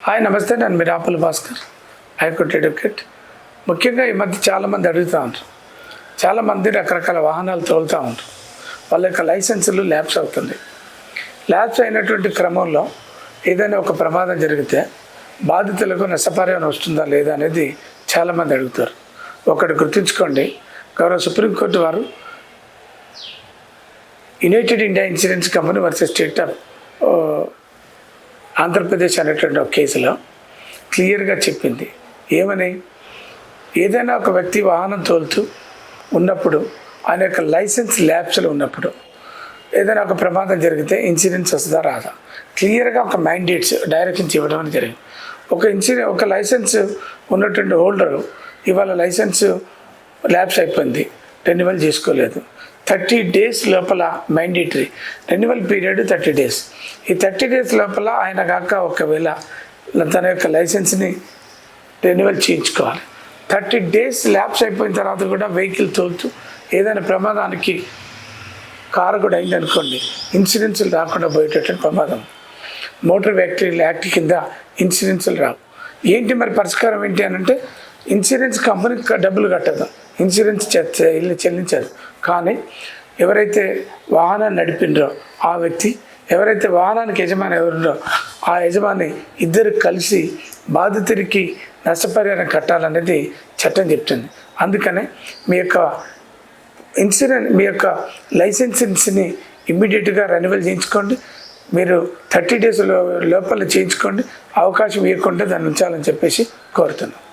Hi నమస్తే, నేను మీ రాపుల Bhaskar, high court advocate. ముఖ్యంగా ఈ మధ్య చాలామంది అడుగుతూ ఉంటారు, చాలామంది రకరకాల వాహనాలు తోలుతూ ఉంటారు. వాళ్ళ యొక్క లైసెన్సులు ల్యాప్స్ అవుతుంది. ల్యాప్స్ అయినటువంటి క్రమంలో ఏదైనా ఒక ప్రమాదం జరిగితే బాధితులకు నష్టపరిహారం వస్తుందా లేదా అనేది చాలామంది అడుగుతారు. ఒకటి గుర్తుంచుకోండి, గౌరవ సుప్రీంకోర్టు వారు United India insurance company versus state of Andhra Pradesh అనేటువంటి ఒక కేసులో క్లియర్గా చెప్పింది. ఏమని? ఏదైనా ఒక వ్యక్తి వాహనం తోలుతూ ఉన్నప్పుడు ఆయన యొక్క లైసెన్స్ ల్యాప్స్లో ఉన్నప్పుడు ఏదైనా ఒక ప్రమాదం జరిగితే ఇన్సూరెన్స్ వస్తుందా రాదా, క్లియర్గా ఒక మ్యాండేట్స్ డైరెక్షన్స్ ఇవ్వడం అని జరిగింది. ఒక లైసెన్స్ ఉన్నటువంటి హోల్డరు ఇవాళ లైసెన్స్ ల్యాప్స్ అయిపోయింది, రెన్యువల్ చేసుకోలేదు. 30 days లోపల మ్యాండేటరీ రెన్యువల్ పీరియడ్ 30 days. ఈ 30 days లోపల ఆయన కాక ఒకవేళ తన యొక్క లైసెన్స్ని రెన్యువల్ చేయించుకోవాలి. 30 days ల్యాప్స్ అయిపోయిన తర్వాత కూడా వెహికల్ తోలుతూ ఏదైనా ప్రమాదానికి కారకుడు అయిందనుకోండి, ఇన్సూరెన్సులు రాకుండా పోయేటటువంటి ప్రమాదం. మోటార్ వెహికల్ యాక్ట్ కింద ఇన్సూరెన్సులు రావు. ఏంటి మరి పరిష్కారం ఏంటి అని అంటే, ఇన్సూరెన్స్ కంపెనీకి డబ్బులు కట్టదు, ఇన్సూరెన్స్ చెల్లించదు. కానీ ఎవరైతే వాహనాన్ని నడిపిండ్రో ఆ వ్యక్తి, ఎవరైతే వాహనానికి యజమాని ఎవరుండో ఆ యజమాని ఇద్దరు కలిసి బాధితుడికి నష్టపరిహారం కట్టాలనేది చట్టం చెప్తుంది. అందుకనే మీ యొక్క లైసెన్స్ని ఇమ్మీడియట్గా రెన్యువల్ చేయించుకోండి. మీరు 30 days లోపల చేయించుకోండి. అవకాశం ఇవ్వకుండా దాన్ని ఉంచాలని చెప్పేసి కోరుతున్నాను.